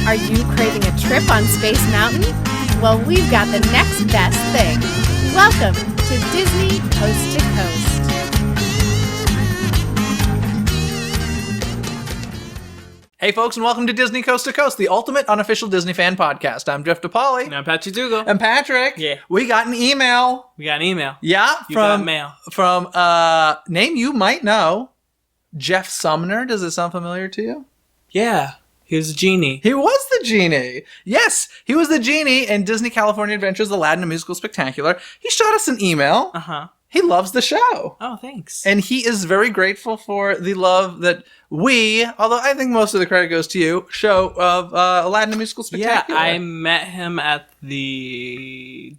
Are you craving a trip on Space Mountain? Well, we've got the next best thing. Welcome to Disney Coast to Coast. Hey folks, and welcome to Disney Coast to Coast, the ultimate unofficial Disney fan podcast. I'm Jeff DePaoli. And I'm PatrickzFilms. And Patrick. Yeah. We got an email. We got an email. Yeah. You got mail. From name you might know, Jeff Sumner. Does it sound familiar to you? Yeah. He was a genie. He was the genie. Yes, he was the genie in Disney California Adventures, Aladdin, a Musical Spectacular. He shot us an email. Uh-huh. He loves the show. Oh, thanks. And he is very grateful for the love that we, although I think most of the credit goes to you, show of Aladdin, a Musical Spectacular. Yeah, I met him at the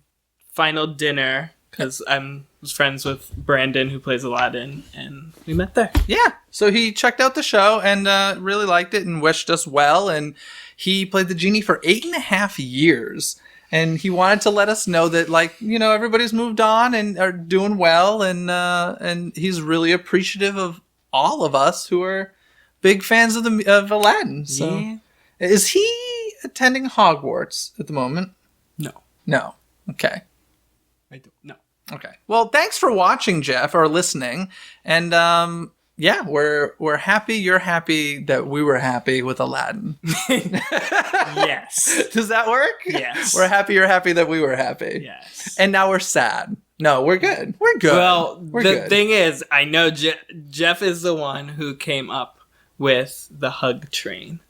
final dinner because I was friends with Brandon, who plays Aladdin, and we met there. Yeah. So he checked out the show and really liked it and wished us well. And he played the genie for 8.5 years. And he wanted to let us know that, like, you know, everybody's moved on and are doing well. And he's really appreciative of all of us who are big fans of Aladdin. So Yeah. Is he attending Hogwarts at the moment? No. No. Okay. I don't know. Okay. Well, thanks for watching, Jeff, or listening. And yeah, we're happy you're happy that we were happy with Aladdin. Yes. Does that work? Yes. We're happy you're happy that we were happy. Yes. And now we're sad. No, we're good. We're good. Well, we're the good. thing is, I know Jeff is the one who came up with the hug train.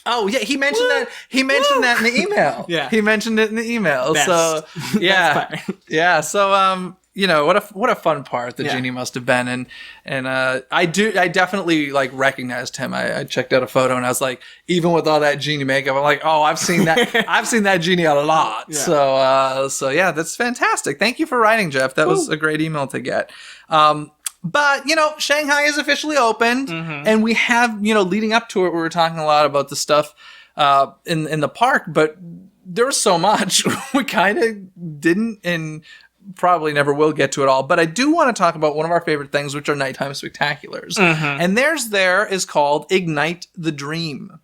Oh yeah, he mentioned that. He mentioned that in the email. Yeah. He mentioned it in the email. Best. So yeah, Best part. yeah. So you know, what a fun part the Yeah. genie must have been, and I definitely like recognized him. I checked out a photo and I was like, even with all that genie makeup, I'm like, oh, I've seen that. I've seen that genie a lot. Yeah. So yeah, that's fantastic. Thank you for writing, Jeff. That was a great email to get. But, you know, Shanghai is officially opened, and we have, you know, leading up to it, we were talking a lot about the stuff in the park, but there was so much we kind of didn't and probably never will get to it all. But I do want to talk about one of our favorite things, which are nighttime spectaculars. And there is called Ignite the Dream.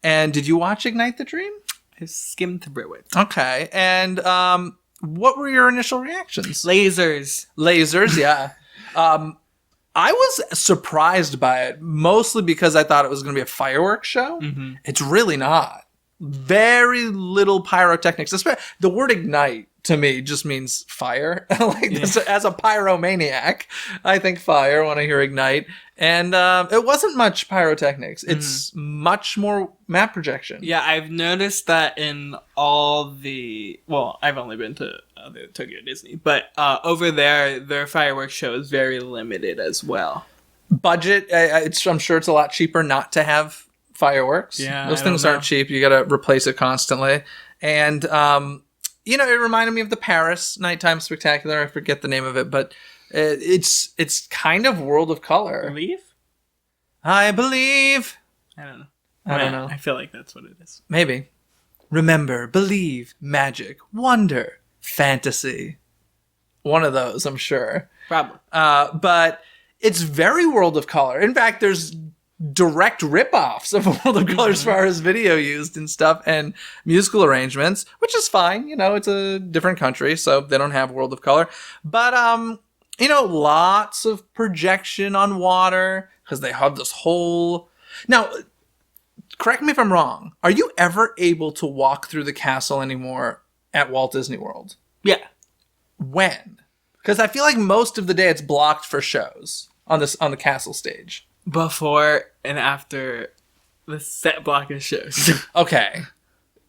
And did you watch Ignite the Dream? I skimmed through it. Okay. And what were your initial reactions? Lasers, yeah. I was surprised by it, mostly because I thought it was going to be a fireworks show. It's really not. Very little pyrotechnics. The word ignite to me just means fire. This, as a pyromaniac, I think fire when I hear ignite. And it wasn't much pyrotechnics. It's much more map projection. Yeah, I've noticed that in all the... Well, I've only been to the Tokyo Disney, but over there, their fireworks show is very limited as well. Budget, I'm sure it's a lot cheaper not to have fireworks. Yeah, those I things don't know. aren't cheap. You got to replace it constantly. And, you know, it reminded me of the Paris Nighttime Spectacular. I forget the name of it, but it's kind of World of Color. Believe? I believe. I don't know. I don't know. I feel like that's what it is. Maybe. Remember, believe, magic, wonder, fantasy. One of those, I'm sure. Probably. But it's very World of Color. In fact, there's direct rip-offs of World of Color as far as video used and stuff and musical arrangements, which is fine. You know, it's a different country, so they don't have World of Color. But, you know, lots of projection on water because they have this whole... Now, correct me if I'm wrong. Are you ever able to walk through the castle anymore at Walt Disney World? Yeah. When? Because I feel like most of the day it's blocked for shows on the castle stage. Before and after the set block of shows. Okay.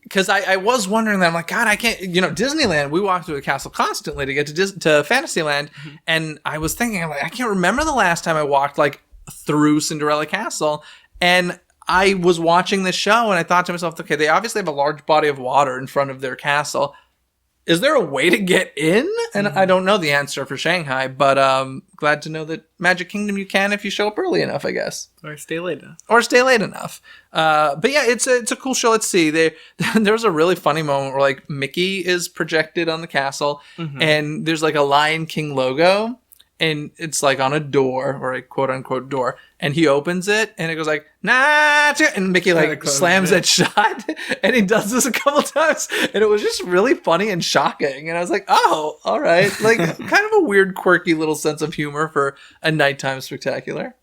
Because I was wondering that. I'm like, God, I can't... You know, Disneyland, we walk through the castle constantly to get to Fantasyland. And I was thinking, I'm like, I can't remember the last time I walked, like, through Cinderella Castle. And I was watching this show and I thought to myself, okay, they obviously have a large body of water in front of their castle. Is there a way to get in? And I don't know the answer for Shanghai, but glad to know that Magic Kingdom you can if you show up early enough, I guess. Or stay late enough. Or stay late enough. But yeah, it's a cool show. Let's see. There was a really funny moment where like Mickey is projected on the castle and there's like a Lion King logo and it's like on a door, or a quote unquote door, and he opens it and it goes like, nah, and Mickey like slams it shut, and he does this a couple times, and it was just really funny and shocking. And I was like, oh, all right. Like kind of a weird, quirky little sense of humor for a nighttime spectacular.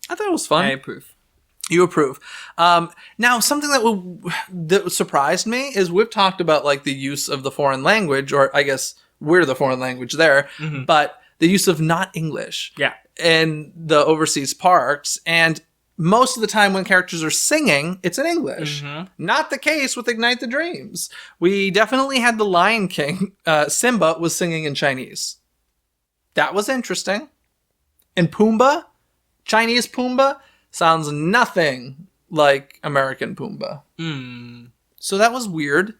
I thought it was fun. I approve. You approve. Now, something that surprised me is we've talked about like the use of the foreign language, or I guess we're the foreign language there, but the use of not English in the overseas parks. And most of the time when characters are singing, it's in English. Not the case with Ignite the Dreams. We definitely had the Lion King. Simba was singing in Chinese. That was interesting. And Pumbaa, Chinese Pumbaa, sounds nothing like American Pumbaa. So that was weird.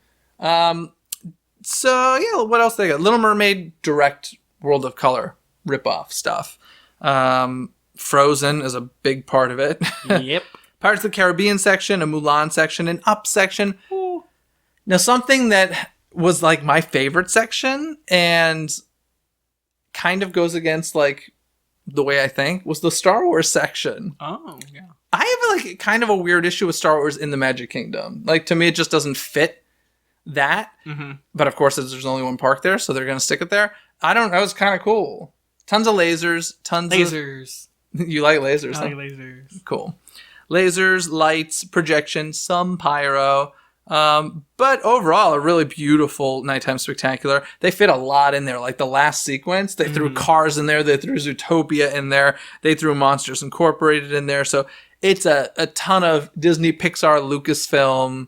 So yeah, what else they got? Little Mermaid direct World of Color ripoff stuff. Frozen is a big part of it. Yep. Pirates of the Caribbean section, a Mulan section, an Up section. Now something that was like my favorite section and kind of goes against like the way I think was the Star Wars section. Oh, yeah. I have like kind of a weird issue with Star Wars in the Magic Kingdom. Like to me, it just doesn't fit that. But of course, there's only one park there, so they're going to stick it there. That was kind of cool. Tons of lasers, Lasers. You like lasers? I huh? like lasers. Cool. Lasers, lights, projection, some pyro. But overall, a really beautiful nighttime spectacular. They fit a lot in there. Like the last sequence, they threw Cars in there. They threw Zootopia in there. They threw Monsters Incorporated in there. So it's a ton of Disney, Pixar, Lucasfilm,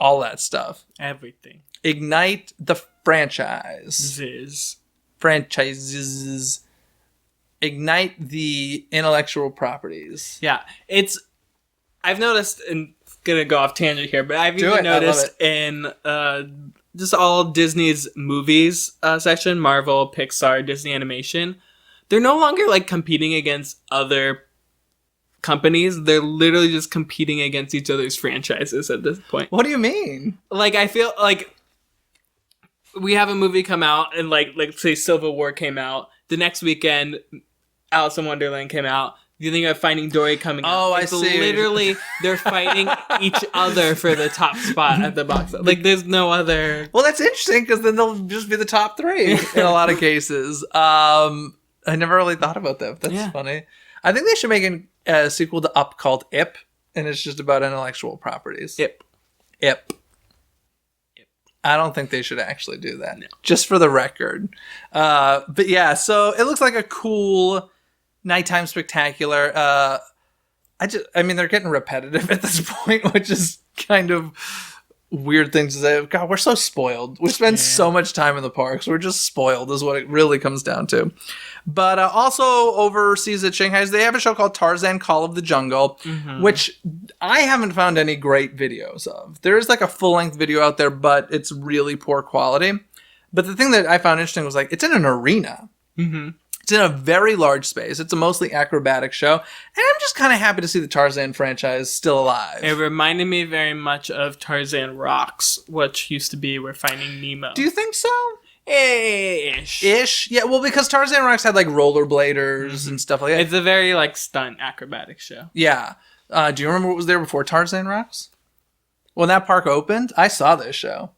all that stuff. Everything. Ignite the franchise. Franchises. Ignite the intellectual properties. Yeah. I've noticed, and gonna go off tangent here, but I've even noticed in just all Disney's movies section, Marvel, Pixar, Disney Animation, they're no longer like competing against other companies. They're literally just competing against each other's franchises at this point. What do you mean? Like, I feel like we have a movie come out, and like say Civil War came out. The next weekend, Alice in Wonderland came out. You think of Finding Dory coming out. Oh, I see. Literally, they're fighting each other for the top spot at the box. Like, there's no other... Well, that's interesting, because then they'll just be the top three in a lot of cases. I never really thought about that. That's funny. I think they should make a sequel to Up called Ip, and it's just about intellectual properties. Ip. I don't think they should actually do that. No. Just for the record. But yeah, so it looks like a cool nighttime spectacular. I mean, they're getting repetitive at this point, which is kind of weird thing to say. God, we're so spoiled. We spend so much time in the parks. We're just spoiled is what it really comes down to. But also overseas at Shanghai, they have a show called Tarzan Call of the Jungle, which I haven't found any great videos of. There is like a full-length video out there, but it's really poor quality. But the thing that I found interesting was like, it's in an arena. It's in a very large space. It's a mostly acrobatic show. And I'm just kind of happy to see the Tarzan franchise still alive. It reminded me very much of Tarzan Rocks, which used to be We're Finding Nemo. Do you think so? Ish. Yeah, well, because Tarzan Rocks had like rollerbladers and stuff like that. It's a very like stunt acrobatic show. Yeah. Do you remember what was there before Tarzan Rocks? When that park opened, I saw this show.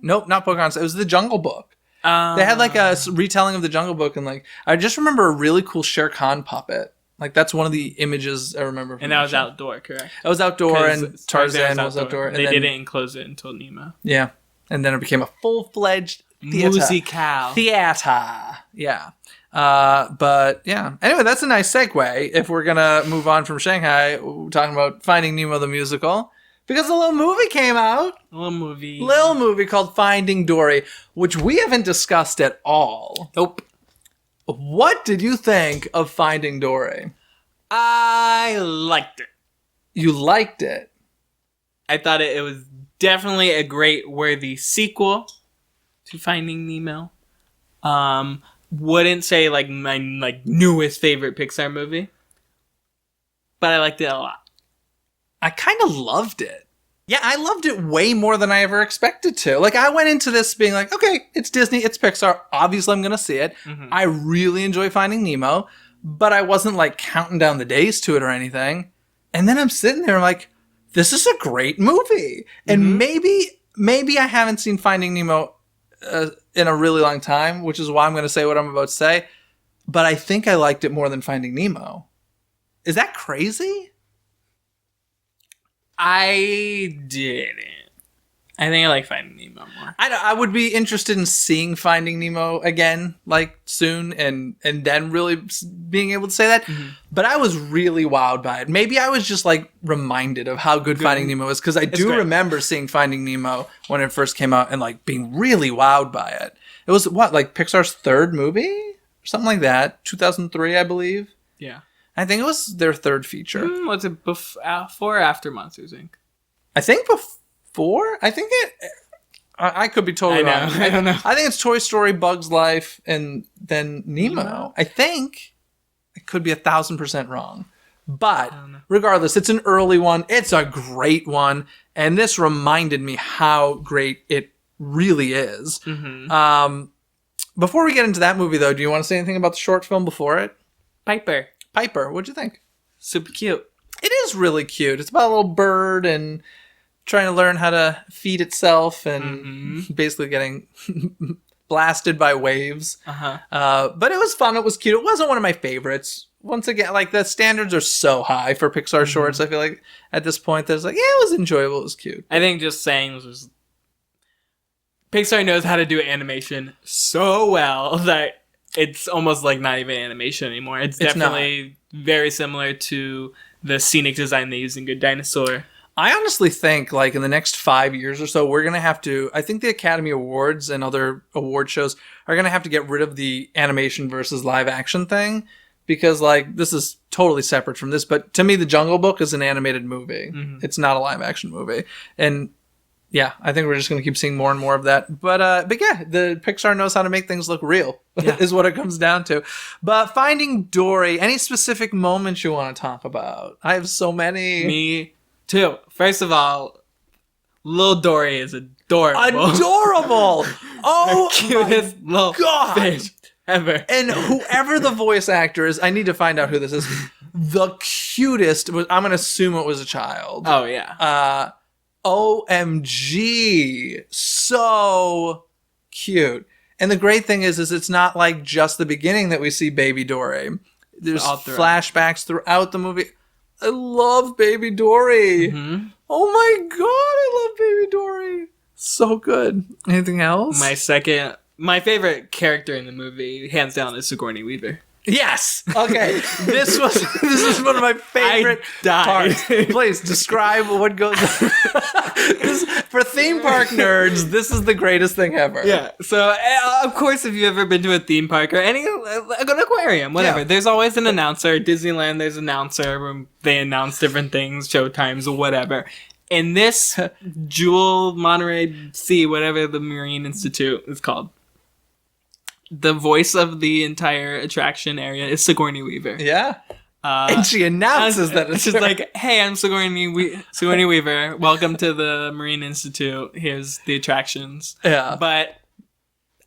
Nope, not Pocahontas. It was The Jungle Book. They had like a retelling of The Jungle Book, and like I just remember a really cool Shere Khan puppet. Like that's one of the images I remember. And that was outdoor, correct? It was outdoor, and Tarzan was outdoor. And they didn't enclose it until Nemo. Yeah, and then it became a full-fledged theater. Yeah. But yeah. Anyway, that's a nice segue. If we're gonna move on from Shanghai, we're talking about Finding Nemo the musical. Because a little movie came out. Little movie called Finding Dory, which we haven't discussed at all. Nope. What did you think of Finding Dory? I liked it. You liked it? I thought it was definitely a great worthy sequel to Finding Nemo. Wouldn't say like my newest favorite Pixar movie, but I liked it a lot. I kind of loved it. Yeah, I loved it way more than I ever expected to. Like, I went into this being like, okay, it's Disney, it's Pixar. Obviously, I'm going to see it. I really enjoy Finding Nemo, but I wasn't, like, counting down the days to it or anything. And then I'm sitting there like, this is a great movie. And maybe I haven't seen Finding Nemo in a really long time, which is why I'm going to say what I'm about to say. But I think I liked it more than Finding Nemo. Is that crazy? I didn't. I think I like Finding Nemo more. I would be interested in seeing Finding Nemo again, like, soon, and then really being able to say that. But I was really wowed by it. Maybe I was just, like, reminded of how good Finding Nemo is, because I do remember seeing Finding Nemo when it first came out and, like, being really wowed by it. It was, like, Pixar's third movie? Or something like that. 2003, I believe. Yeah. I think it was their third feature. Was it before or after Monsters, Inc.? I think before? I think it... I could be totally wrong. I don't know. I think it's Toy Story, Bug's Life, and then Nemo. I think. I could be 1,000% wrong. But regardless, it's an early one. It's a great one. And this reminded me how great it really is. Before we get into that movie, though, do you want to say anything about the short film before it? Piper, what'd you think? Super cute. It is really cute. It's about a little bird and trying to learn how to feed itself and basically getting blasted by waves. But it was fun. It was cute. It wasn't one of my favorites. Once again, like, the standards are so high for Pixar shorts. I feel like at this point, there's like, yeah, it was enjoyable. It was cute. I think just saying was Pixar knows how to do animation so well that it's almost like not even animation anymore. It's definitely very similar to the scenic design they use in Good Dinosaur. I honestly think, like, in the next 5 years or so, we're going to have to... I think the Academy Awards and other award shows are going to have to get rid of the animation versus live action thing. Because, like, this is totally separate from this. But to me, The Jungle Book is an animated movie. It's not a live action movie. And... yeah, I think we're just going to keep seeing more and more of that. But yeah, the Pixar knows how to make things look real, is what it comes down to. But Finding Dory, any specific moments you want to talk about? I have so many. Me too. First of all, little Dory is adorable. Adorable! Oh, the cutest little fish ever. And whoever the voice actor is, I need to find out who this is. The cutest, I'm going to assume it was a child. Oh, yeah. OMG, so cute. And the great thing is it's not like just the beginning that we see Baby Dory. There's flashbacks throughout the movie. I love Baby Dory. Oh my god, I love Baby Dory. So good. Anything else? My favorite character in the movie, hands down, is Sigourney Weaver. Yes. Okay. This was one of my favorite parts. Please describe what goes on. For theme park nerds, this is the greatest thing ever. Yeah. So, of course, if you've ever been to a theme park or an aquarium, whatever, there's always an announcer. At Disneyland, there's an announcer where they announce different things, showtimes, or whatever. In this Jewel Monterey Sea, whatever the Marine Institute is called, the voice of the entire attraction area is Sigourney Weaver. Yeah. And she announces that it's she's like, hey, I'm Sigourney Weaver. Welcome to the Marine Institute. Here's the attractions. Yeah. But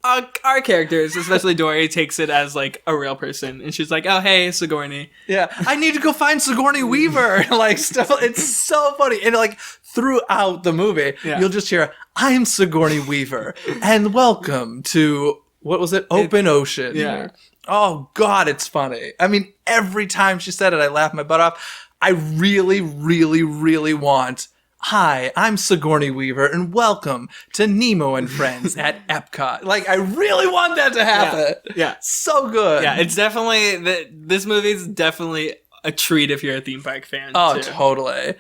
our characters, especially Dory, takes it as like a real person. And she's like, oh, hey, Sigourney. Yeah. I need to go find Sigourney Weaver. Like, stuff. It's so funny. And like, throughout the movie, you'll just hear, I'm Sigourney Weaver. And welcome to... what was it? Open Ocean. Yeah. Oh, God, it's funny. I mean, every time she said it, I laughed my butt off. I really, really, really want, hi, I'm Sigourney Weaver, and welcome to Nemo and Friends at Epcot. Like, I really want that to happen. Yeah. So good. Yeah, it's definitely, this movie's definitely a treat if you're a theme park fan. Oh, too. Totally.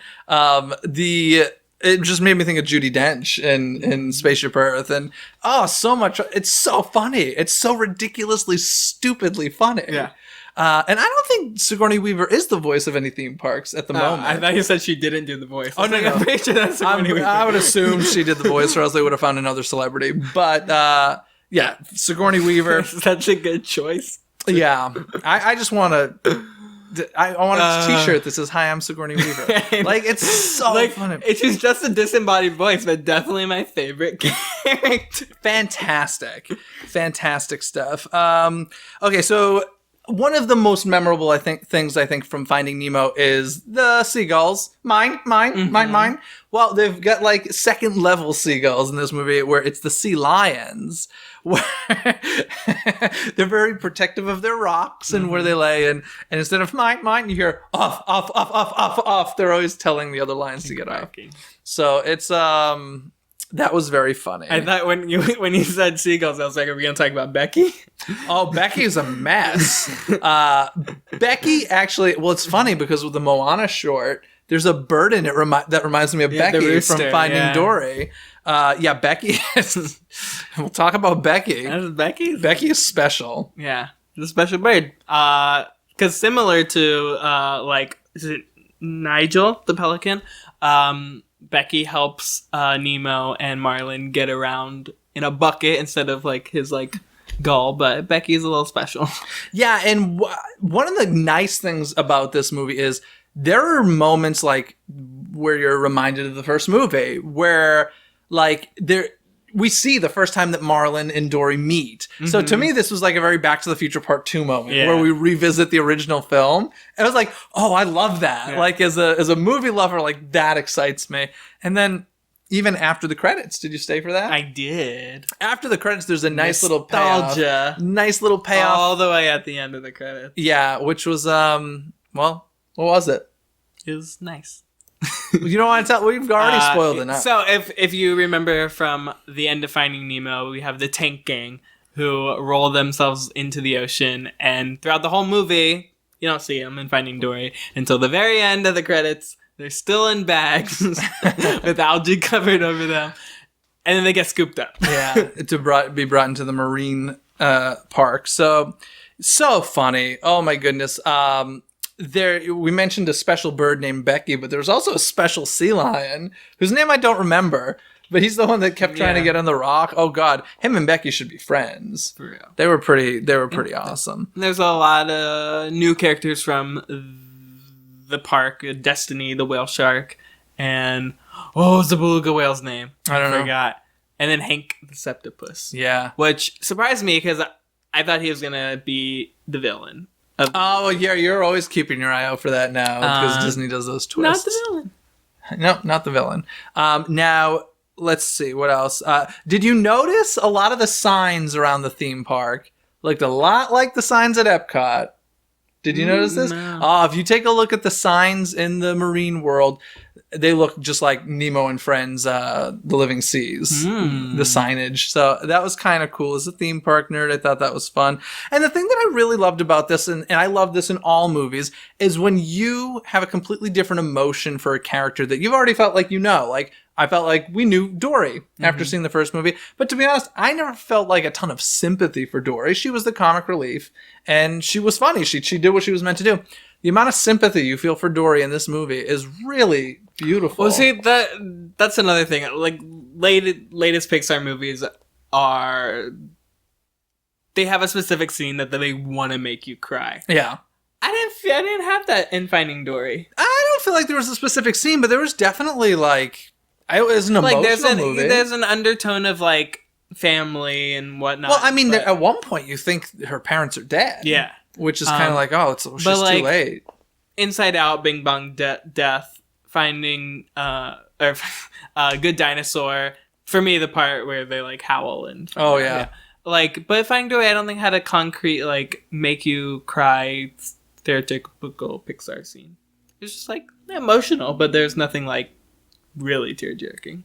It just made me think of Judi Dench in Spaceship Earth. And, so much. It's so funny. It's so ridiculously, stupidly funny. Yeah. And I don't think Sigourney Weaver is the voice of any theme parks at the moment. I thought you said she didn't do the voice. Oh, no. I'm pretty sure that's Sigourney Weaver. I would assume she did the voice, or else they would have found another celebrity. But, yeah, Sigourney Weaver. Such a good choice. Yeah. I just want to... I want a t-shirt that says, "Hi, I'm Sigourney Weaver." Like, it's so funny. It's just a disembodied voice, but definitely my favorite character. Fantastic stuff. Okay, so one of the most memorable, things from Finding Nemo is the seagulls. Mine. Well, they've got like second level seagulls in this movie where it's the sea lions, where they're very protective of their rocks and where they lay. And instead of mine, you hear off. They're always telling the other lions to get off. So it's, that was very funny. I thought when you said seagulls, I was like, are we going to talk about Becky? Oh, Becky's a mess. Becky actually, well, it's funny because with the Moana short, there's a bird in it that reminds me of Becky rooster, from Finding Dory. Becky is, we'll talk about Becky. Becky is special. Yeah, the special bird. Because similar to, is it Nigel, the pelican? Becky helps Nemo and Marlin get around in a bucket instead of like his gull, but Becky's a little special. Yeah, and one of the nice things about this movie is there are moments like where you're reminded of the first movie, where we see the first time that Marlin and Dory meet. Mm-hmm. So to me, this was like a very Back to the Future Part 2 moment where we revisit the original film. And I was like, oh, I love that. Yeah. Like as a movie lover, like that excites me. And then even after the credits, did you stay for that? I did. After the credits, there's a nice little payoff. Nice little payoff. All the way at the end of the credits. Yeah, which was, what was it? It was nice. You don't want to tell? We've already spoiled it. So if you remember from the end of Finding Nemo, we have the tank gang who roll themselves into the ocean, and throughout the whole movie, you don't see them in Finding Dory until the very end of the credits. They're still in bags with algae covered over them, and then they get scooped up. Yeah, to be brought into the marine park. So funny. Oh my goodness. We mentioned a special bird named Becky, but there's also a special sea lion whose name I don't remember, but he's the one that kept trying to get on the rock. Oh God, him and Becky should be friends. For real. They were pretty awesome. There's a lot of new characters from the park: Destiny, the whale shark, and what was the beluga whale's name? I forgot. And then Hank the septopus. Yeah, which surprised me because I thought he was gonna be the villain. Oh, yeah, you're always keeping your eye out for that now because Disney does those twists. Not the villain. No, not the villain. Now, let's see. What else? Did you notice a lot of the signs around the theme park looked a lot like the signs at Epcot? Did you notice this? No. If you take a look at the signs in the marine world, they look just like Nemo and Friends, The Living Seas, the signage. So that was kind of cool. As a theme park nerd, I thought that was fun. And the thing that I really loved about this, and I love this in all movies, is when you have a completely different emotion for a character that you've already felt like you know. Like, I felt like we knew Dory after seeing the first movie. But to be honest, I never felt like a ton of sympathy for Dory. She was the comic relief, and she was funny. She did what she was meant to do. The amount of sympathy you feel for Dory in this movie is really beautiful. Well, see, that's another thing. Like, latest Pixar movies they have a specific scene that they want to make you cry. Yeah. I didn't have that in Finding Dory. I don't feel like there was a specific scene, but there was definitely, it was an emotional movie. There's an undertone of, family and whatnot. Well, I mean, at one point you think her parents are dead. Yeah. Which is kind of she's too late. Inside Out, Bing Bong Death, Finding Good Dinosaur. For me, the part where they howl and yeah. But Finding Dory, I don't think had a concrete make you cry stereotypical Pixar scene. It's just emotional, but there's nothing really tear-jerking.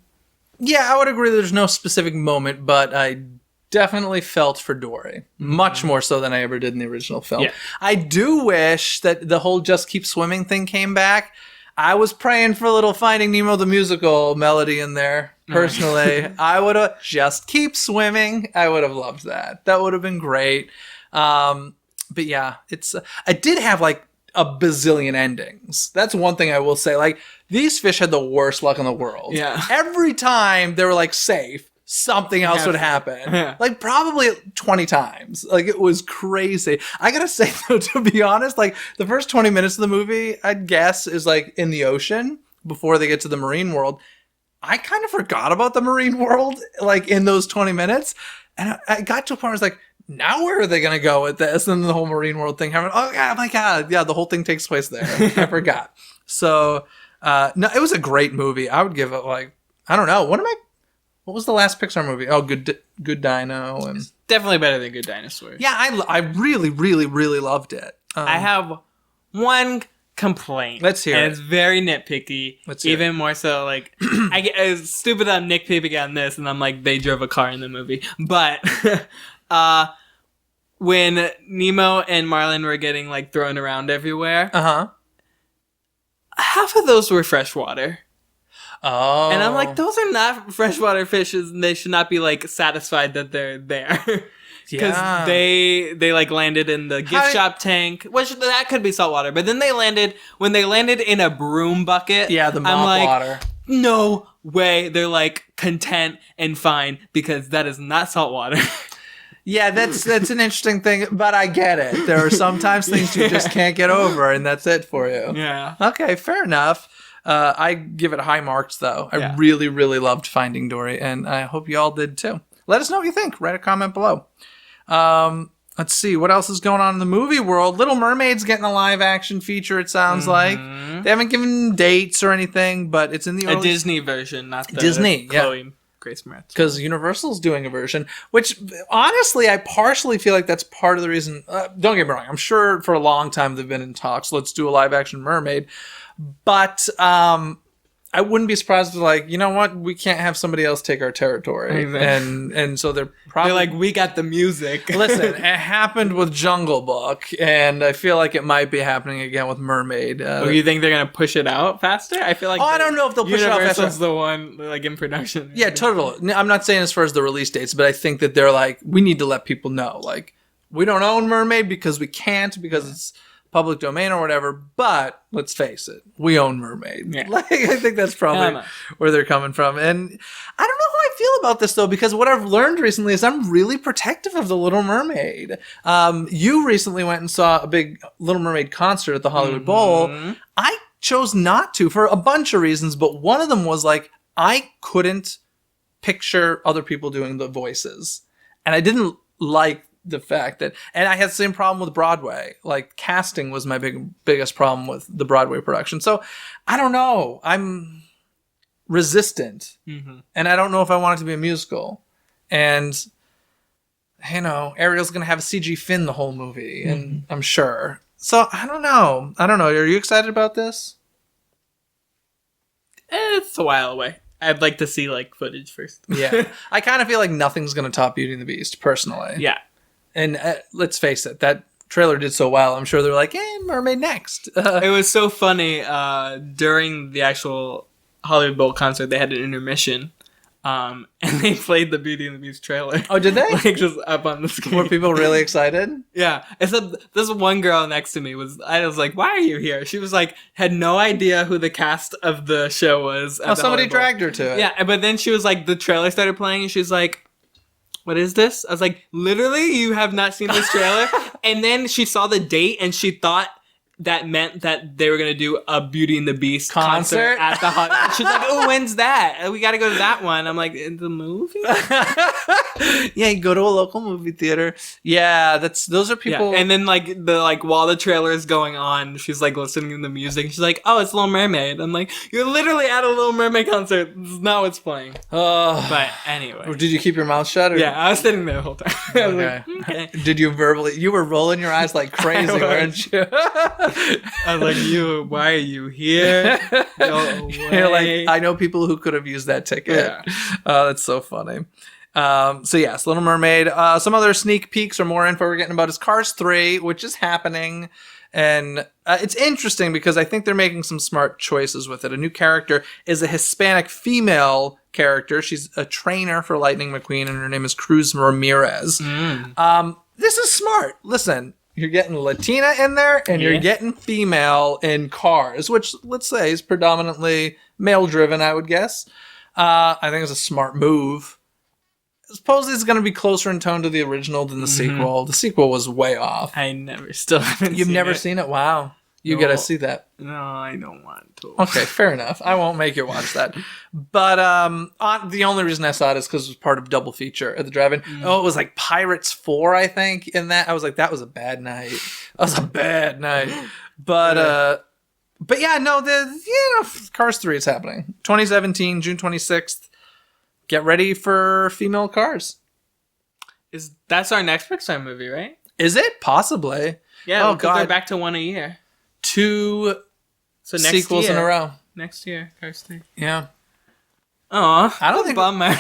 Yeah, I would agree. There's no specific moment, but I definitely felt for Dory. Much more so than I ever did in the original film. Yeah. I do wish that the whole Just Keep Swimming thing came back. I was praying for a little Finding Nemo the musical melody in there, personally. I would have Just Keep Swimming. I would have loved that. That would have been great. But yeah, I did have a bazillion endings. That's one thing I will say. These fish had the worst luck in the world. Yeah. Every time they were safe, something else would happen. Like probably 20 times. Like it was crazy. I gotta say though, to be honest, like the first 20 minutes of the movie, I'd guess, is like in the ocean before they get to the marine world. I kind of forgot about the marine world, like in those 20 minutes. And I got to a point where I was like, now where are they going to go with this? And the whole marine world thing happened. Oh, God, my God. Yeah, the whole thing takes place there. I forgot. So, no, it was a great movie. I would give it like, I don't know. What was the last Pixar movie? Oh, Good Dino. And it's definitely better than Good Dinosaur. Yeah, I really, really, really loved it. I have one complaint. Let's hear it. It's very nitpicky. Even more so, like, it's stupid that I'm nitpicking on this, and I'm like, they drove a car in the movie. But, when Nemo and Marlin were getting, like, thrown around everywhere, half of those were freshwater. Oh. And I'm like, those are not freshwater fishes, and they should not be, like, satisfied that they're there. Because they like landed in the gift shop tank, which that could be saltwater. But then when they landed in a broom bucket. Yeah, the mop water. No way. They're like content and fine because that is not saltwater. Yeah, that's an interesting thing, but I get it. There are sometimes things you just can't get over, and that's it for you. Yeah. Okay, fair enough. I give it high marks, though. I really, really loved Finding Dory, and I hope you all did, too. Let us know what you think. Write a comment below. Let's see what else is going on in the movie world. Little Mermaid's getting a live action feature, it sounds like. They haven't given dates or anything, but it's in the early... A Disney version, not the Disney, Chloe Grace Moretz. Because Universal's doing a version, which honestly I partially feel like that's part of the reason. Don't get me wrong, I'm sure for a long time they've been in talks. Let's do a live action Mermaid, but I wouldn't be surprised if they're like, you know what, we can't have somebody else take our territory. And so they're probably... They're like, we got the music. Listen, it happened with Jungle Book, and I feel like it might be happening again with Mermaid. You think they're going to push it out faster? I feel like... I don't know if they'll push it out faster. Universal's the one, like, in production. Yeah, totally. I'm not saying as far as the release dates, but I think that they're like, we need to let people know. Like, we don't own Mermaid because we can't, because it's public domain or whatever, but let's face it, we own Mermaid. Yeah. Like, I think that's probably where they're coming from. And I don't know how I feel about this though, because what I've learned recently is I'm really protective of the Little Mermaid. You recently went and saw a big Little Mermaid concert at the Hollywood Bowl. I chose not to for a bunch of reasons, but one of them was like, I couldn't picture other people doing the voices. And I didn't like the fact that, and I had the same problem with Broadway. Like, casting was my biggest problem with the Broadway production. So I don't know. I'm resistant, and I don't know if I want it to be a musical. And you know, Ariel's gonna have a CG fin the whole movie, and I'm sure. So I don't know. Are you excited about this? It's a while away. I'd like to see like footage first. Yeah, I kind of feel like nothing's gonna top Beauty and the Beast, personally. Yeah. And let's face it, that trailer did so well. I'm sure they're like, Mermaid next. It was so funny. During the actual Hollywood Bowl concert, they had an intermission. And they played the Beauty and the Beast trailer. Oh, did they? Like, just up on the screen. Were people really excited? Yeah. Except this one girl next to me I was like, why are you here? She was like, had no idea who the cast of the show was. Oh, somebody dragged her to it. Yeah, but then she was like, the trailer started playing, and she's like, what is this? I was like, literally, you have not seen this trailer? And then she saw the date, and she thought that meant that they were going to do a Beauty and the Beast concert at the Hollywood. She's like, oh, when's that? We got to go to that one. I'm like, in the movie? Yeah, you go to a local movie theater. Yeah, those are people. Yeah. And then while the trailer is going on, she's like listening to the music. She's like, oh, it's Little Mermaid. I'm like, you're literally at a Little Mermaid concert. This is not what's playing. But anyway. Did you keep your mouth shut? Or? Yeah, I was sitting there the whole time. I was like, okay. Did you you were rolling your eyes like crazy, weren't you? I was like, why are you here? Go away. You're like, I know people who could have used that ticket. Yeah. That's so funny. So yes, Little Mermaid. Some other sneak peeks or more info we're getting about is Cars 3, which is happening. And it's interesting because I think they're making some smart choices with it. A new character is a Hispanic female character. She's a trainer for Lightning McQueen, and her name is Cruz Ramirez. This is smart. Listen, you're getting Latina in there, and you're getting female in Cars, which, let's say, is predominantly male-driven, I would guess. I think it's a smart move. supposedly it's going to be closer in tone to the original than the sequel. The sequel was way off. Still haven't You've seen never it. seen it? Wow. You got to see that. No, I don't want to. Okay, fair enough. I won't make you watch that. But the only reason I saw it is because it was part of double feature at the drive-in. Oh, it was like Pirates 4, I think, in that. I was like, that was a bad night. That was a bad night. But yeah, no, Cars 3 is happening. 2017, June 26th. Get ready for female Cars. That's our next Pixar movie, right? Is it? Possibly. Yeah, because they're back to one a year. 2 So next sequels year. in a row. Next year, Cars 3. Yeah. Aw, I don't think bummer.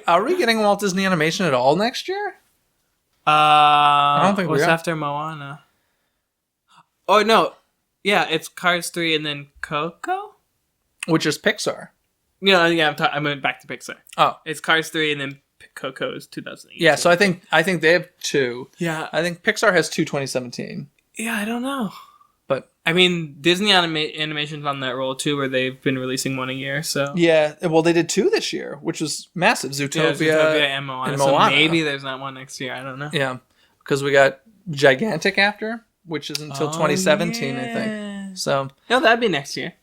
Are we getting Walt Disney Animation at all next year? I don't think we what's are. after Moana? Oh no, yeah, it's Cars 3 and then Coco. Which is Pixar. Yeah, I went back to Pixar. Oh, It's Cars 3 and then Coco is 2008. yeah. So I think they have 2. Yeah, I think Pixar has 2 2017. yeah, I don't know. But I mean, Disney Animation's on that roll too, where they've been releasing one a year. So yeah, well, they did 2 this year, which was massive. Zootopia, and Moana. and So Moana. maybe there's not one next year. I don't know. Yeah, because we got Gigantic after, which is until 2017, I think. So No, that'd be next year.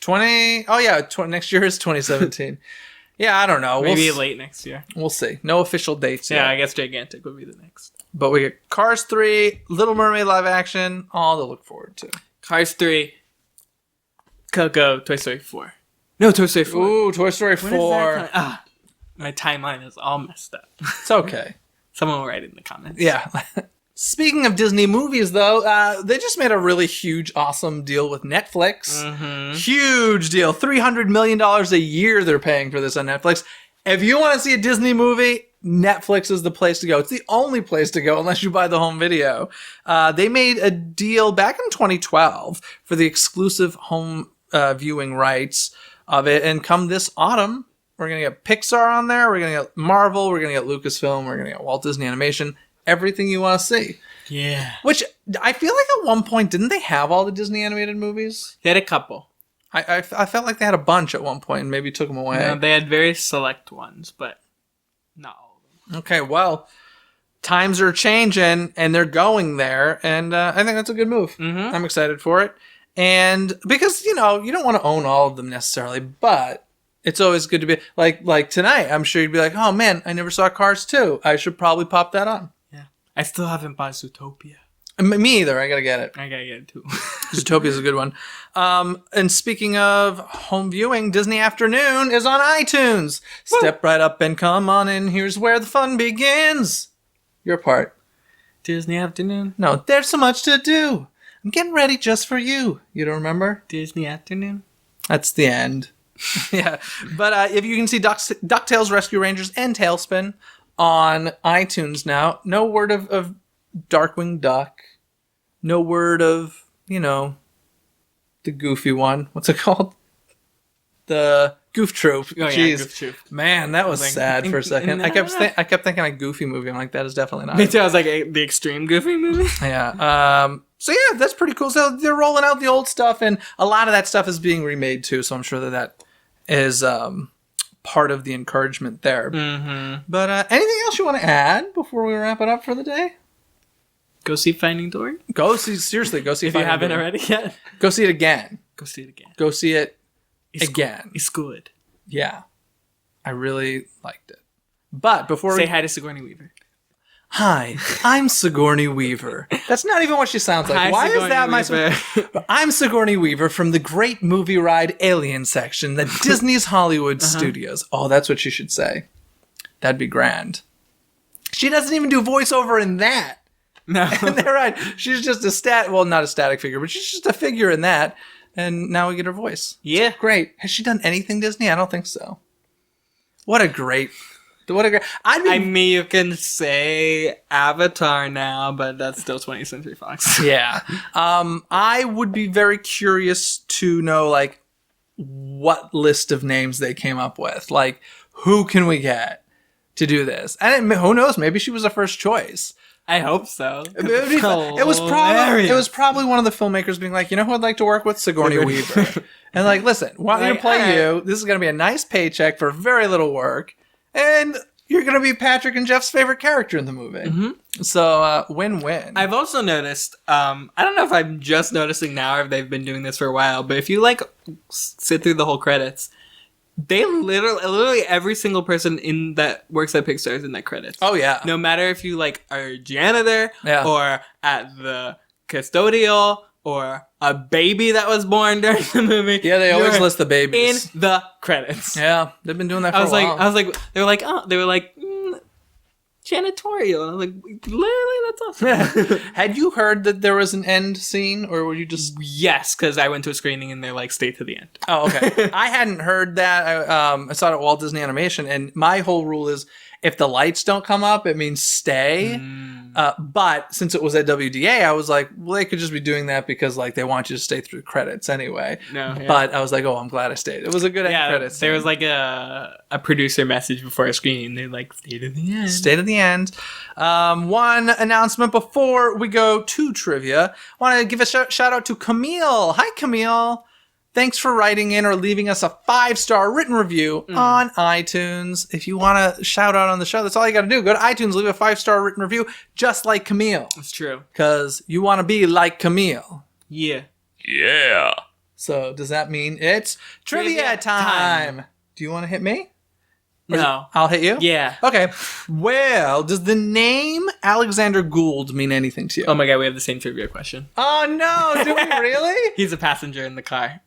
20. Oh yeah, next year is 2017. Yeah, I don't know. Maybe late next year. We'll see. No official dates Yeah, yet. I guess Gigantic would be the next. But we get Cars 3, Little Mermaid live action, all to look forward to. Cars 3, Coco, Toy Story 4. No, Toy Story 4. Ooh, Toy Story When is that 4. coming? My timeline is all messed up. It's okay. Someone will write it in the comments. Yeah. Speaking of Disney movies, though, they just made a really huge, awesome deal with Netflix. Mm-hmm. Huge deal. $300 million a year they're paying for this on Netflix. If you want to see a Disney movie, Netflix is the place to go. It's the only place to go unless you buy the home video. They made a deal back in 2012 for the exclusive home viewing rights of it. And come this autumn, we're going to get Pixar on there. We're going to get Marvel. We're going to get Lucasfilm. We're going to get Walt Disney Animation. Everything you want to see. Yeah. Which I feel like at one point, didn't they have all the Disney animated movies? They had a couple. I felt like they had a bunch at one point and maybe took them away. Yeah, they had very select ones, but not all of them. Okay, well, times are changing and they're going there, and I think that's a good move. Mm-hmm. I'm excited for it. And because, you don't want to own all of them necessarily, but it's always good to be like tonight. I'm sure you'd be like, oh man, I never saw Cars 2. I should probably pop that on. Yeah. I still haven't bought Zootopia. Me either. I got to get it. I gotta get it too. Zootopia is a good one. And speaking of home viewing, Disney Afternoon is on iTunes. Woo! Step right up and come on in. Here's where the fun begins. Your part. Disney Afternoon. No, there's so much to do. I'm getting ready just for you. You don't remember? Disney Afternoon. That's the end. Yeah. But if you can see DuckTales Rescue Rangers and Tailspin on iTunes now. No word of Darkwing Duck. No word of, the goofy one. What's it called? The Goof Troop. Oh, yeah, Jeez. Goof Troop. Man, that was sad for a second. I kept thinking a Goofy movie. I'm like, that is definitely not Me it. too. I was like the Extreme Goofy movie. Yeah. So yeah, that's pretty cool. So they're rolling out the old stuff, and a lot of that stuff is being remade too. So I'm sure that is part of the encouragement there. Mm-hmm. But anything else you want to add before we wrap it up for the day? Go see Finding Dory. Go see if If you haven't already yet. Go see it again. Go see it again. Go see it It's again. It's good. Yeah, I really liked it. But before Say we hi to Sigourney Weaver. Hi, I'm Sigourney Weaver. That's not even what she sounds like. Hi, Why Sigourney is that Weaver. But I'm Sigourney Weaver from the great movie ride Alien section at Disney's Hollywood Studios. Oh, that's what she should say. That'd be grand. She doesn't even do voiceover in that. No. And they're right. She's just not a static figure, but she's just a figure in that. And now we get her voice. Yeah. Great. Has she done anything Disney? I don't think so. What a great. I mean, you can say Avatar now, but that's still 20th Century Fox. Yeah. I would be very curious to know, what list of names they came up with. Who can we get to do this? And who knows? Maybe she was a first choice. I hope so. It was probably one of the filmmakers being like, you know who I'd like to work with? Sigourney Weaver. And listen, want me to play you? This is going to be a nice paycheck for very little work. And, you're going to be Patrick and Jeff's favorite character in the movie. Mm-hmm. So, win-win. I've also noticed, I don't know if I'm just noticing now or if they've been doing this for a while, but if you, like, sit through the whole credits, they literally every single person in that works at Pixar is in that credits. Oh, yeah. No matter if you, like, are a janitor or at the custodial or a baby that was born during the movie. Yeah, they always list the babies in the credits. Yeah, they've been doing that for a while. I was like, they were like, janitorial. And I was like, literally, that's awesome. Had you heard that there was an end scene, or were you just... Yes, because I went to a screening and they're like, stay to the end. Oh, okay. I hadn't heard that. I saw it at Walt Disney Animation, and my whole rule is, if the lights don't come up, it means stay. But since it was at WDA, I was like, well, they could just be doing that because like they want you to stay through credits anyway. No, yeah. But I was like, oh, I'm glad I stayed. It was a good end credits. There was like a producer message before a screening. They're like, stay to the end. Stay to the end. One announcement before we go to trivia. I want to give a shout out to Camille. Hi, Camille. Thanks for writing in or leaving us a 5-star written review on iTunes. If you want to shout out on the show, that's all you got to do. Go to iTunes, leave a 5-star written review, just like Camille. It's true. Because you want to be like Camille. Yeah. Yeah. So does that mean it's trivia time? Do you want to hit me? No. I'll hit you? Yeah. Okay. Well, does the name Alexander Gould mean anything to you? Oh my god, we have the same trivia question. Oh no, do we really? He's a passenger in the car.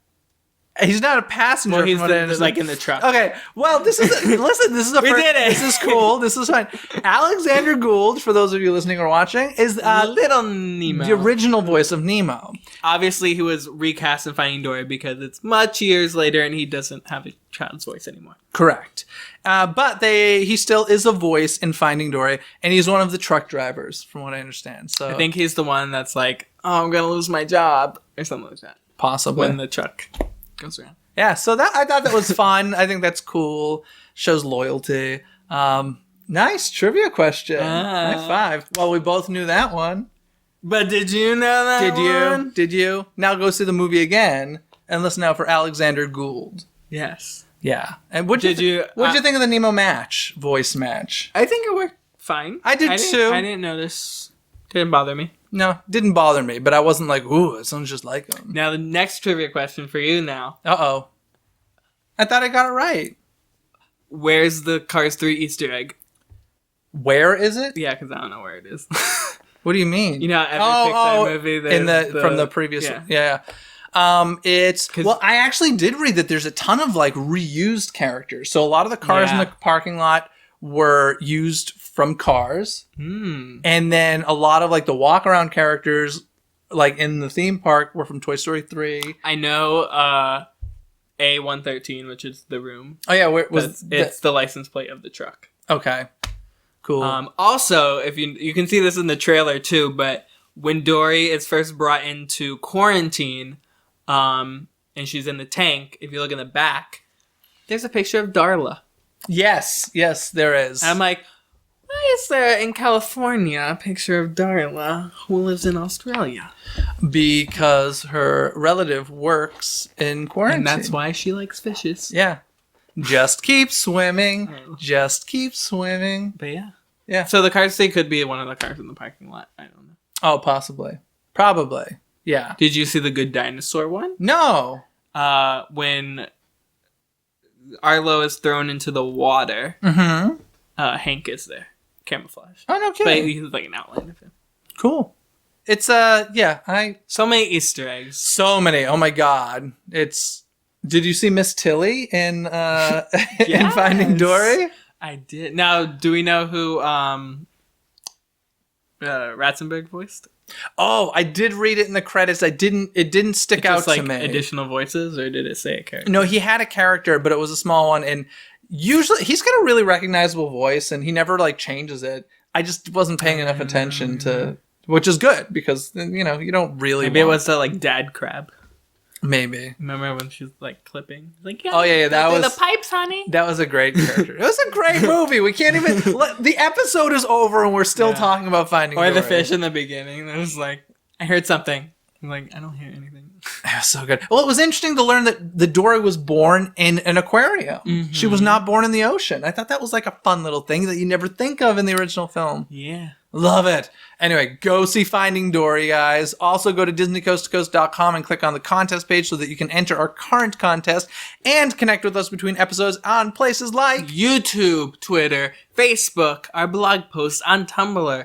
He's not a passenger. Well, he's like in the truck. Okay. Well, this is listen. This is a we did it. This is cool. This is fine. Alexander Gould, for those of you listening or watching, is Little Nemo, the original voice of Nemo. Obviously, he was recast in Finding Dory because it's much years later, and he doesn't have a child's voice anymore. Correct. But he still is a voice in Finding Dory, and he's one of the truck drivers, from what I understand. So I think he's the one that's like, "Oh, I'm gonna lose my job" or something like that. Possibly when the truck goes around. Yeah, so I thought that was fun. I think that's cool. Shows loyalty. Nice trivia question. High five. Well, we both knew that one. But did you know that one? Did you? Now go see the movie again and listen out for Alexander Gould. Yes. Yeah. And what'd you think of the Nemo voice match? I think it worked fine. I did too. I didn't notice. Didn't bother me. No, didn't bother me, but I wasn't like, ooh, it sounds just like him. Now the next trivia question for you now. Uh-oh. I thought I got it right. Where's the Cars 3 Easter egg? Where is it? Yeah, because I don't know where it is. What do you mean? You know, every Pixar movie from the previous yeah. Well, I actually did read that there's a ton of like reused characters. So a lot of the cars in the parking lot were used from Cars. And then a lot of like the walk around characters like in the theme park were from Toy Story 3. I know A113, which is the room. Oh yeah, it's the license plate of the truck. Okay. Cool. Also, if you can see this in the trailer too, but when Dory is first brought into quarantine, and she's in the tank, if you look in the back, there's a picture of Darla. Yes, there is. And I'm like, why is there in California a picture of Darla who lives in Australia? Because her relative works in quarantine. And that's why she likes fishes. Yeah. Just keep swimming. Just keep swimming. But yeah. Yeah. So the Cars thing could be one of the cars in the parking lot. I don't know. Oh, possibly. Probably. Yeah. Did you see the Good Dinosaur one? No. When Arlo is thrown into the water, Hank is there. Camouflage. Oh, no kidding. But he's like an outline of him. Cool. It's, so many Easter eggs. So many. Oh my God. Did you see Miss Tilly in Finding Dory? I did. Now, do we know who Ratzenberg voiced? Oh, I did read it in the credits. It didn't stick out to me. Additional voices, or did it say a character? No, he had a character, but it was a small one, and usually he's got a really recognizable voice, and he never like changes it. I just wasn't paying enough attention to, which is good because you don't really. Maybe it was the like dad crab. Maybe. Remember when she's like clipping? Like, that was the pipes, honey. That was a great character. It was a great movie. We can't even. The episode is over and we're still talking about Finding Dory. Or the fish in the beginning. It was like, I heard something. I'm like, I don't hear anything. It was so good. Well, it was interesting to learn that the Dory was born in an aquarium. Mm-hmm. She was not born in the ocean. I thought that was like a fun little thing that you never think of in the original film. Yeah. Love it. Anyway, go see Finding Dory, guys. Also, go to DisneyCoastToCoast.com and click on the contest page so that you can enter our current contest and connect with us between episodes on places like YouTube, Twitter, Facebook, our blog posts on Tumblr,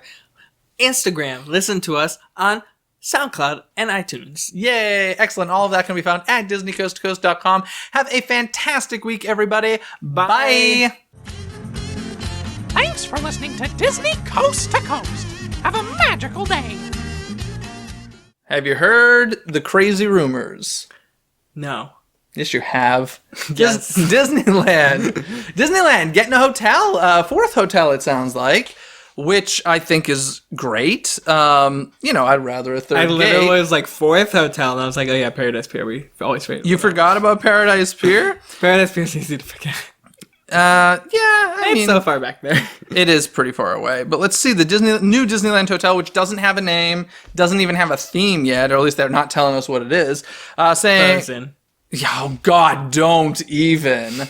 Instagram. Listen to us on SoundCloud and iTunes. Yay! Excellent. All of that can be found at DisneyCoastToCoast.com. Have a fantastic week, everybody. Bye. Thanks for listening to Disney Coast to Coast. Have a magical day. Have you heard the crazy rumors? No. Yes, you have. Yes. Disneyland. Disneyland getting a hotel, fourth hotel, it sounds like, which I think is great. I'd rather a third I literally gate. was like fourth hotel, and I was like, oh yeah, Paradise Pier. We always forget. You forgot about Paradise Pier? Paradise Pier is easy to forget. I mean, so far back there. It is pretty far away. But let's see the new Disneyland Hotel, which doesn't have a name, doesn't even have a theme yet, or at least they're not telling us what it is. Saying, Frozen. oh God, don't even.